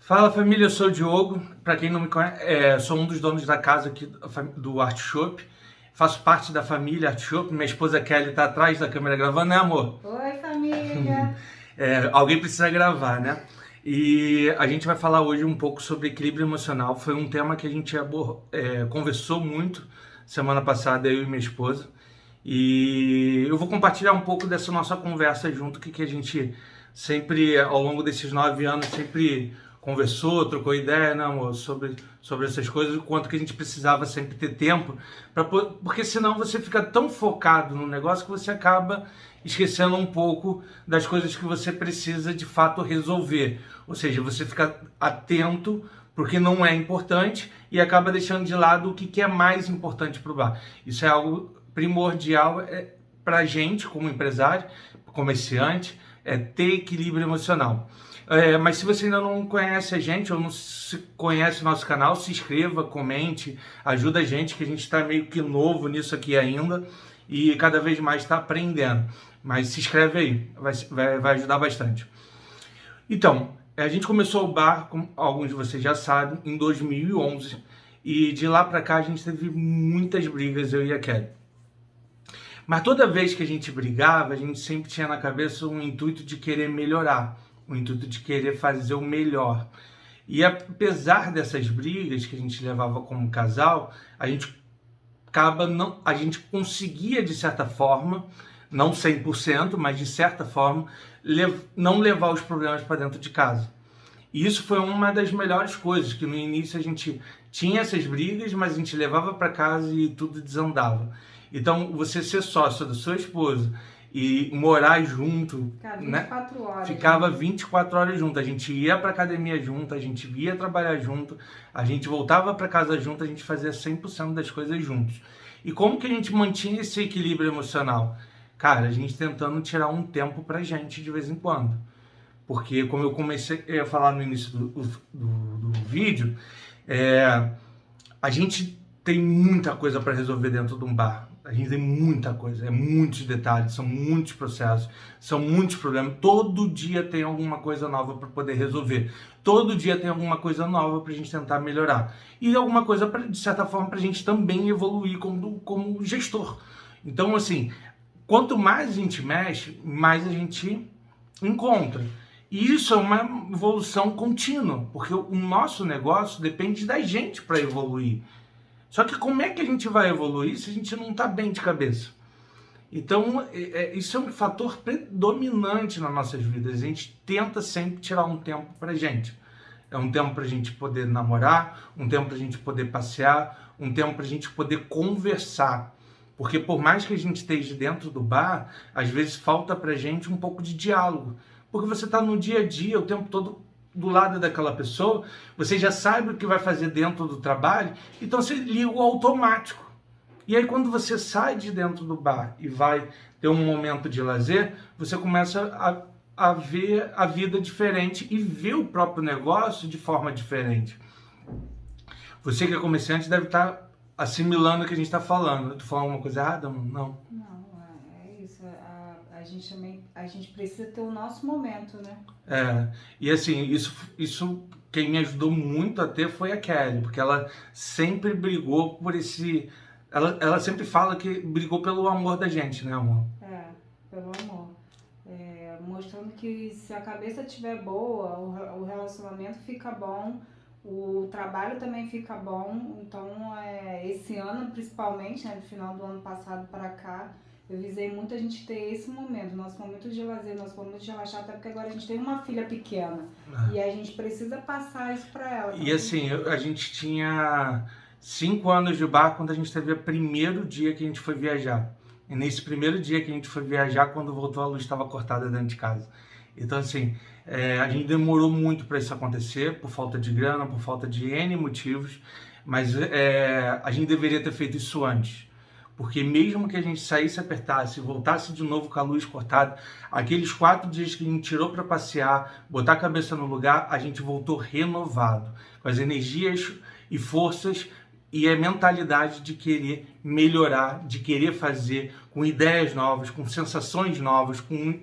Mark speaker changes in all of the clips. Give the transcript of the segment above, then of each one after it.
Speaker 1: Fala família, eu sou o Diogo. Para quem não me conhece, sou um dos donos da casa aqui do Art Shop. Faço parte da família Art Shop. Minha esposa Kelly está atrás da câmera gravando, né, amor?
Speaker 2: Oi, família!
Speaker 1: Alguém precisa gravar, né? E a gente vai falar hoje um pouco sobre equilíbrio emocional. Foi um tema que a gente conversou muito semana passada, eu e minha esposa. E eu vou compartilhar um pouco dessa nossa conversa junto, que a gente sempre, ao longo desses 9 anos, sempre conversou, trocou ideia, né, amor, sobre essas coisas, o quanto que a gente precisava sempre ter tempo, porque senão você fica tão focado no negócio que você acaba esquecendo um pouco das coisas que você precisa de fato resolver. Ou seja, você fica atento porque não é importante e acaba deixando de lado o que é mais importante para o bar. Isso é algo primordial para a gente, como empresário, comerciante, ter equilíbrio emocional. Mas se você ainda não conhece a gente ou não conhece o nosso canal, se inscreva, comente, ajuda a gente, que a gente está meio que novo nisso aqui ainda e cada vez mais está aprendendo. Mas se inscreve aí, vai ajudar bastante. Então, a gente começou o bar, como alguns de vocês já sabem, em 2011 e de lá para cá a gente teve muitas brigas, eu e a Kelly. Mas toda vez que a gente brigava, a gente sempre tinha na cabeça um intuito de querer melhorar, um intuito de querer fazer o melhor. E apesar dessas brigas que a gente levava como casal, a gente conseguia de certa forma, não 100%, mas de certa forma, não levar os problemas para dentro de casa. E isso foi uma das melhores coisas, que no início a gente tinha essas brigas, mas a gente levava para casa e tudo desandava. Então, você ser sócio da sua esposa e morar junto,
Speaker 2: Cara,
Speaker 1: né?
Speaker 2: 24 horas.
Speaker 1: Ficava
Speaker 2: Né?
Speaker 1: 24 horas junto. A gente ia para academia junto, a gente ia trabalhar junto, a gente voltava para casa junto, a gente fazia 100% das coisas juntos. E como que a gente mantinha esse equilíbrio emocional? Cara, a gente tentando tirar um tempo pra gente de vez em quando. Porque, como eu comecei a falar no início do vídeo, a gente tem muita coisa para resolver dentro de um bar. A gente tem muita coisa, muitos detalhes, são muitos processos, são muitos problemas. Todo dia tem alguma coisa nova para poder resolver. Todo dia tem alguma coisa nova para a gente tentar melhorar. E alguma coisa, de certa forma, para a gente também evoluir como gestor. Então, assim, quanto mais a gente mexe, mais a gente encontra. E isso é uma evolução contínua, porque o nosso negócio depende da gente para evoluir. Só que como é que a gente vai evoluir se a gente não está bem de cabeça? Então, isso é um fator predominante nas nossas vidas. A gente tenta sempre tirar um tempo para a gente. É um tempo para a gente poder namorar, um tempo para a gente poder passear, um tempo para a gente poder conversar. Porque por mais que a gente esteja dentro do bar, às vezes falta para a gente um pouco de diálogo. Porque você está no dia a dia, o tempo todo do lado daquela pessoa, você já sabe o que vai fazer dentro do trabalho, então você liga o automático. E aí quando você sai de dentro do bar e vai ter um momento de lazer, você começa a ver a vida diferente e ver o próprio negócio de forma diferente. Você que é comerciante deve estar assimilando o que a gente está falando. Eu tô falando uma coisa errada? Não.
Speaker 2: Não, é isso. A gente também, a gente precisa ter o nosso momento, né?
Speaker 1: E assim, isso quem me ajudou muito a ter foi a Kelly, porque ela sempre brigou por esse. Ela sempre fala que brigou pelo amor da gente, né, amor?
Speaker 2: Pelo amor. Mostrando que se a cabeça estiver boa, o relacionamento fica bom, o trabalho também fica bom. Então, esse ano, principalmente, né, do final do ano passado para cá, eu visei muito a gente ter esse momento, nosso momento de lazer, nosso momento de relaxar, até porque agora a gente tem uma filha pequena e a gente precisa passar isso para ela.
Speaker 1: E assim, a gente tinha 5 anos de bar quando a gente teve o primeiro dia que a gente foi viajar. E nesse primeiro dia que a gente foi viajar, quando voltou, a luz estava cortada dentro de casa. Então, assim, a gente demorou muito para isso acontecer, por falta de grana, por falta de N motivos, mas a gente deveria ter feito isso antes. Porque mesmo que a gente saísse, apertasse e voltasse de novo com a luz cortada, aqueles 4 dias que a gente tirou para passear, botar a cabeça no lugar, a gente voltou renovado, com as energias e forças e a mentalidade de querer melhorar, de querer fazer, com ideias novas, com sensações novas, com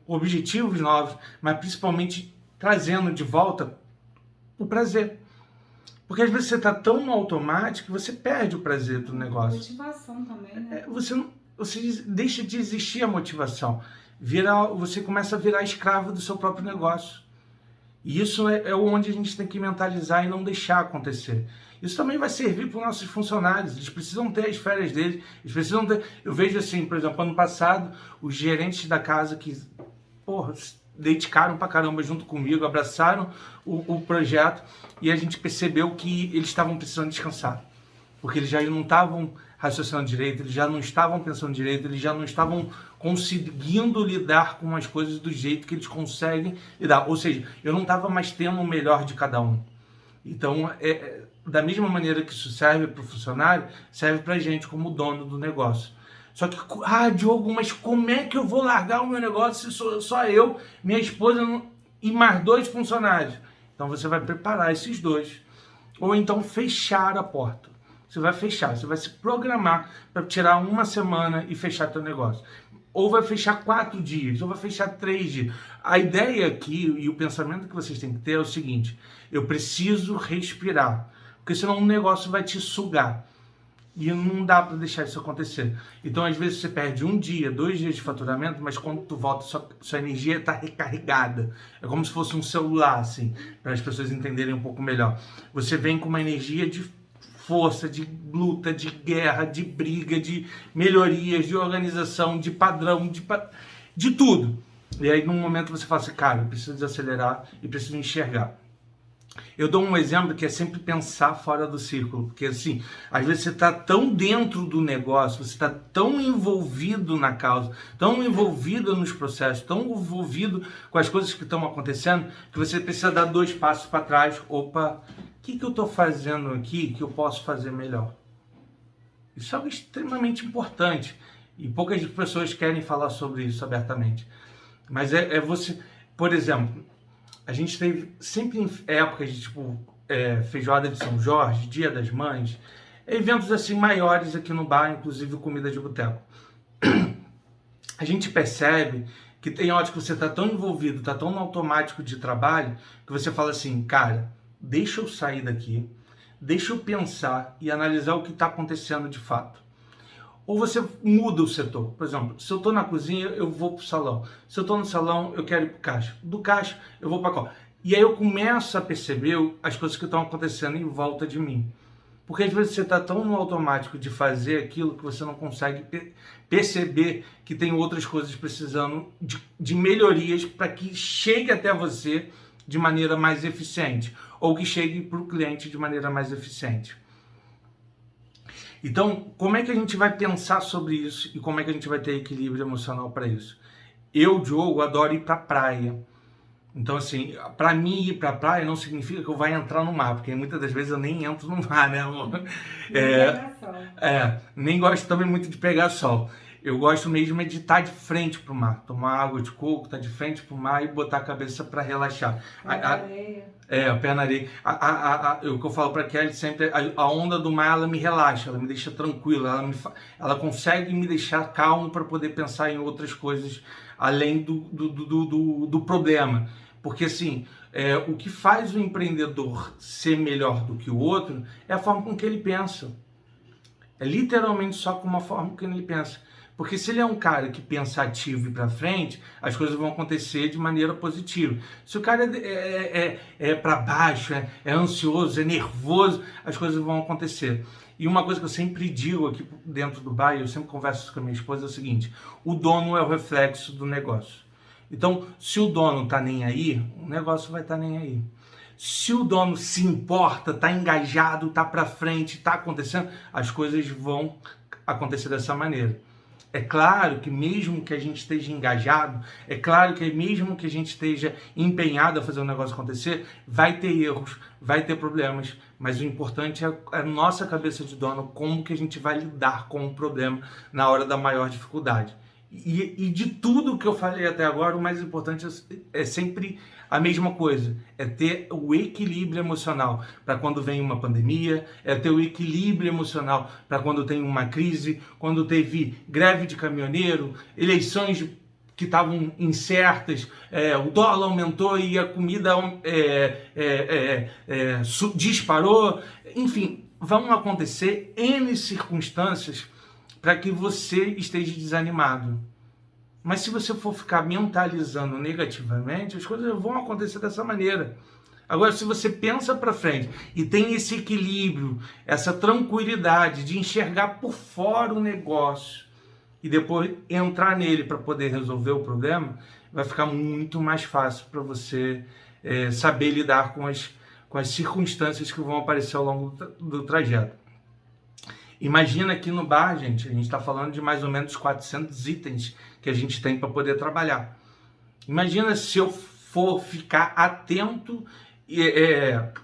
Speaker 1: objetivos novos, mas principalmente trazendo de volta o prazer. Porque às vezes você está tão no automático que você perde o prazer do negócio.
Speaker 2: Motivação também, né?
Speaker 1: Você deixa de existir a motivação. Você começa a virar escravo do seu próprio negócio. E isso é onde a gente tem que mentalizar e não deixar acontecer. Isso também vai servir para os nossos funcionários. Eles precisam ter as férias deles. Eles precisam ter... Eu vejo assim, por exemplo, ano passado, os gerentes da casa que, dedicaram pra caramba junto comigo, abraçaram o projeto, e a gente percebeu que eles estavam precisando descansar. Porque eles já não estavam raciocinando direito, eles já não estavam pensando direito, eles já não estavam conseguindo lidar com as coisas do jeito que eles conseguem lidar. Ou seja, eu não estava mais tendo o melhor de cada um. Então, da mesma maneira que isso serve para o funcionário, serve para a gente como dono do negócio. Só que, Diogo, mas como é que eu vou largar o meu negócio se sou só eu, minha esposa e mais 2 funcionários? Então você vai preparar esses 2. Ou então fechar a porta. Você vai fechar, você vai se programar para tirar uma semana e fechar teu negócio. Ou vai fechar 4 dias, ou vai fechar 3 dias. A ideia aqui e o pensamento que vocês têm que ter é o seguinte: eu preciso respirar, porque senão o negócio vai te sugar. E não dá para deixar isso acontecer. Então, às vezes, você perde 1 dia, 2 dias de faturamento, mas quando tu volta, sua energia está recarregada. É como se fosse um celular, assim, para as pessoas entenderem um pouco melhor. Você vem com uma energia de força, de luta, de guerra, de briga, de melhorias, de organização, de padrão, de tudo. E aí, num momento, você fala assim, cara, eu preciso desacelerar e preciso enxergar. Eu dou um exemplo que é sempre pensar fora do círculo, porque assim, às vezes você está tão dentro do negócio, você está tão envolvido na causa, tão envolvido nos processos, tão envolvido com as coisas que estão acontecendo, que você precisa dar 2 passos para trás. Opa, o que eu estou fazendo aqui que eu posso fazer melhor? Isso é algo extremamente importante e poucas pessoas querem falar sobre isso abertamente. Mas é você, por exemplo, a gente teve sempre em épocas de feijoada de São Jorge, Dia das Mães, eventos assim maiores aqui no bar, inclusive comida de boteco. A gente percebe que tem horas que você está tão envolvido, está tão no automático de trabalho, que você fala assim, cara, deixa eu sair daqui, deixa eu pensar e analisar o que está acontecendo de fato. Ou você muda o setor. Por exemplo, se eu estou na cozinha, eu vou para o salão. Se eu estou no salão, eu quero ir para o caixa. Do caixa, eu vou para qual? E aí eu começo a perceber as coisas que estão acontecendo em volta de mim. Porque às vezes você está tão no automático de fazer aquilo que você não consegue perceber que tem outras coisas precisando de melhorias para que chegue até você de maneira mais eficiente. Ou que chegue para o cliente de maneira mais eficiente. Então, como é que a gente vai pensar sobre isso e como é que a gente vai ter equilíbrio emocional para isso? Eu, Diogo, adoro ir para a praia. Então, assim, para mim ir para a praia não significa que eu vou entrar no mar, porque muitas das vezes eu nem entro no mar, né, amor? Nem gosto também muito de pegar sol. Eu gosto mesmo de estar de frente para o mar, tomar água de coco, estar de frente para o mar e botar a cabeça para relaxar. A pé na areia. O que eu falo para Kelly sempre, a onda do mar, ela me relaxa, ela me deixa tranquila, ela consegue me deixar calmo para poder pensar em outras coisas além do problema. Porque assim, o que faz o empreendedor ser melhor do que o outro é a forma com que ele pensa. É literalmente só com uma forma com que ele pensa. Porque se ele é um cara que pensa ativo e para frente, as coisas vão acontecer de maneira positiva. Se o cara é para baixo, é ansioso, é nervoso, as coisas vão acontecer. E uma coisa que eu sempre digo aqui dentro do bar, eu sempre converso com a minha esposa, é o seguinte: o dono é o reflexo do negócio. Então, se o dono tá nem aí, o negócio vai estar nem aí. Se o dono se importa, tá engajado, tá para frente, tá acontecendo, as coisas vão acontecer dessa maneira. É claro que mesmo que a gente esteja engajado, é claro que mesmo que a gente esteja empenhado a fazer o negócio acontecer, vai ter erros, vai ter problemas, mas o importante é a nossa cabeça de dono, como que a gente vai lidar com o problema na hora da maior dificuldade. E de tudo que eu falei até agora, o mais importante é sempre a mesma coisa, é ter o equilíbrio emocional para quando vem uma pandemia, é ter o equilíbrio emocional para quando tem uma crise, quando teve greve de caminhoneiro, eleições que estavam incertas, o dólar aumentou e a comida disparou, enfim, vão acontecer N circunstâncias para que você esteja desanimado. Mas se você for ficar mentalizando negativamente, as coisas vão acontecer dessa maneira. Agora, se você pensa para frente e tem esse equilíbrio, essa tranquilidade de enxergar por fora o negócio e depois entrar nele para poder resolver o problema, vai ficar muito mais fácil para você saber lidar com as circunstâncias que vão aparecer ao longo do trajeto. Imagina aqui no bar, gente, a gente está falando de mais ou menos 400 itens que a gente tem para poder trabalhar. Imagina se eu for ficar atento,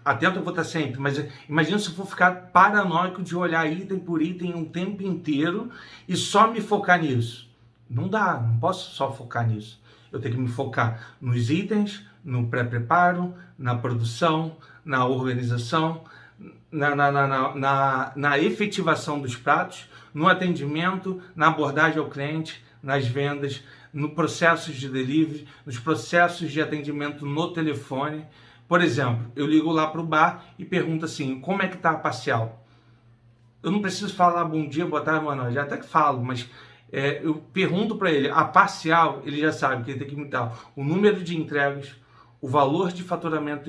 Speaker 1: atento eu vou estar sempre, mas imagina se eu for ficar paranoico de olhar item por item um tempo inteiro e só me focar nisso. Não dá, não posso só focar nisso. Eu tenho que me focar nos itens, no pré-preparo, na produção, na organização, na efetivação dos pratos, no atendimento, na abordagem ao cliente, nas vendas, no processos de delivery, nos processos de atendimento no telefone. Por exemplo, eu ligo lá para o bar e pergunto assim, como é que está a parcial? Eu não preciso falar bom dia, boa tarde, boa noite, já até que falo, mas eu pergunto para ele, a parcial, ele já sabe que ele tem que me dar o número de entregas, o valor de faturamento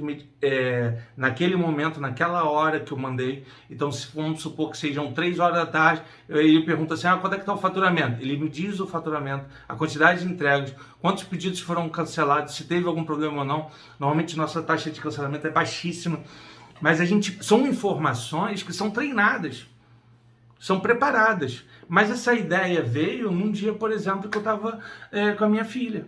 Speaker 1: naquele momento, naquela hora que eu mandei. Então, se vamos supor que sejam 3 horas da tarde, ele pergunta assim, quanto é que está o faturamento? Ele me diz o faturamento, a quantidade de entregas, quantos pedidos foram cancelados, se teve algum problema ou não. Normalmente, nossa taxa de cancelamento é baixíssima, mas são informações que são treinadas, são preparadas. Mas essa ideia veio num dia, por exemplo, que eu estava com a minha filha.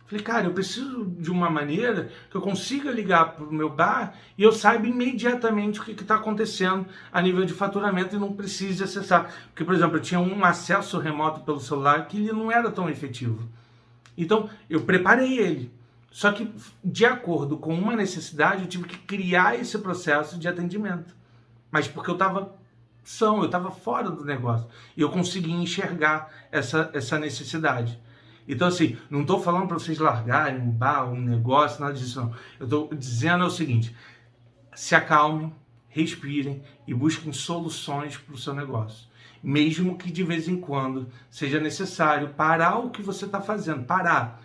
Speaker 1: Falei, cara, eu preciso de uma maneira que eu consiga ligar para o meu bar e eu saiba imediatamente o que está acontecendo a nível de faturamento e não precise acessar. Porque, por exemplo, eu tinha um acesso remoto pelo celular que ele não era tão efetivo. Então, eu preparei ele. Só que, de acordo com uma necessidade, eu tive que criar esse processo de atendimento. Mas porque eu estava fora do negócio. E eu consegui enxergar essa necessidade. Então, assim, não estou falando para vocês largarem um bar, um negócio, nada disso, não. Eu estou dizendo o seguinte, se acalmem, respirem e busquem soluções para o seu negócio. Mesmo que de vez em quando seja necessário parar o que você está fazendo, parar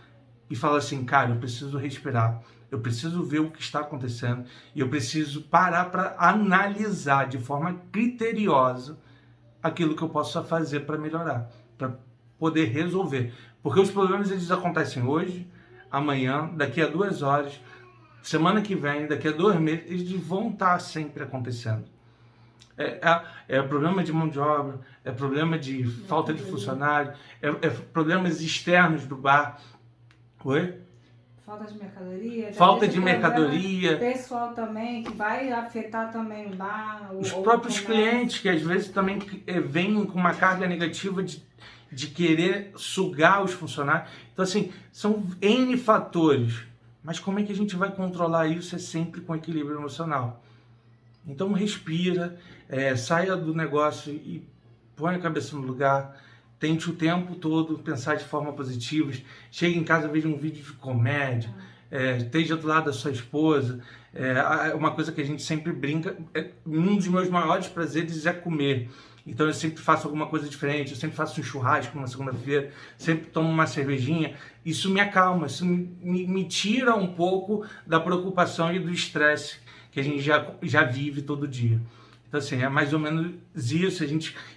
Speaker 1: e falar assim, cara, eu preciso respirar, eu preciso ver o que está acontecendo e eu preciso parar para analisar de forma criteriosa aquilo que eu posso fazer para melhorar, para poder resolver. Porque os problemas eles acontecem hoje, amanhã, daqui a 2 horas, semana que vem, daqui a 2 meses, eles vão estar sempre acontecendo. É problema de mão de obra, é problema de falta de funcionário, é problemas externos do bar. Oi?
Speaker 2: Falta de mercadoria.
Speaker 1: Falta de mercadoria.
Speaker 2: Pessoal também, que vai afetar também o bar.
Speaker 1: Os próprios clientes, que às vezes também vêm com uma carga negativa de querer sugar os funcionários. Então, assim, são N fatores. Mas como é que a gente vai controlar isso? É sempre com equilíbrio emocional. Então, respira, saia do negócio e põe a cabeça no lugar. Tente o tempo todo pensar de forma positiva. Chegue em casa, veja um vídeo de comédia. Esteja do lado da sua esposa. Uma coisa que a gente sempre brinca. Um dos meus maiores prazeres é comer. Então eu sempre faço alguma coisa diferente, eu sempre faço um churrasco na segunda-feira, sempre tomo uma cervejinha. Isso me acalma, isso me tira um pouco da preocupação e do estresse que a gente já vive todo dia. Então assim, é mais ou menos isso.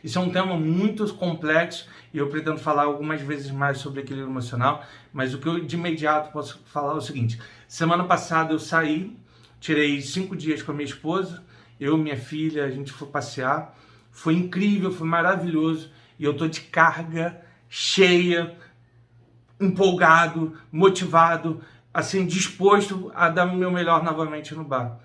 Speaker 1: Isso é um tema muito complexo e eu pretendo falar algumas vezes mais sobre equilíbrio emocional, mas o que eu de imediato posso falar é o seguinte. Semana passada eu saí, tirei 5 dias com a minha esposa, eu e minha filha, a gente foi passear. Foi incrível, foi maravilhoso e eu estou de carga cheia, empolgado, motivado, assim, disposto a dar o meu melhor novamente no bar.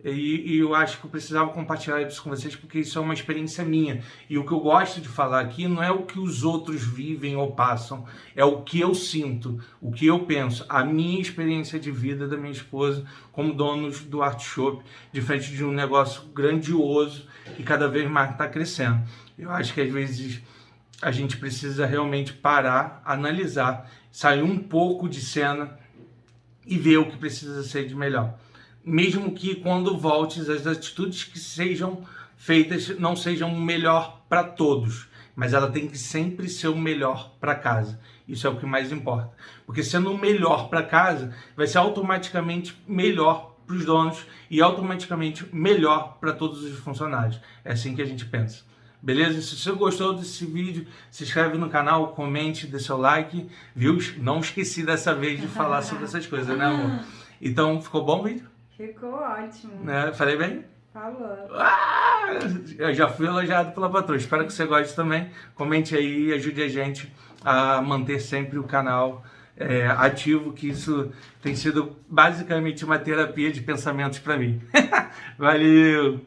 Speaker 1: E eu acho que eu precisava compartilhar isso com vocês porque isso é uma experiência minha. E o que eu gosto de falar aqui não é o que os outros vivem ou passam, é o que eu sinto, o que eu penso, a minha experiência de vida da minha esposa como donos do Art Shop, de frente de um negócio grandioso que cada vez mais está crescendo. Eu acho que às vezes a gente precisa realmente parar, analisar sair um pouco de cena e ver o que precisa ser de melhor. Mesmo que quando voltes, as atitudes que sejam feitas não sejam o melhor para todos, mas ela tem que sempre ser o melhor para casa. Isso é o que mais importa. Porque sendo o melhor para casa, vai ser automaticamente melhor para os donos e automaticamente melhor para todos os funcionários. É assim que a gente pensa. Beleza? Se você gostou desse vídeo, se inscreve no canal, comente, dê seu like, viu? Não esqueci dessa vez de falar sobre essas coisas, né, amor? Então, ficou bom o vídeo?
Speaker 2: Ficou ótimo.
Speaker 1: Né? Falei bem?
Speaker 2: Falou.
Speaker 1: Eu já fui elogiado pela patroa. Espero que você goste também. Comente aí e ajude a gente a manter sempre o canal ativo, que isso tem sido basicamente uma terapia de pensamentos para mim. Valeu!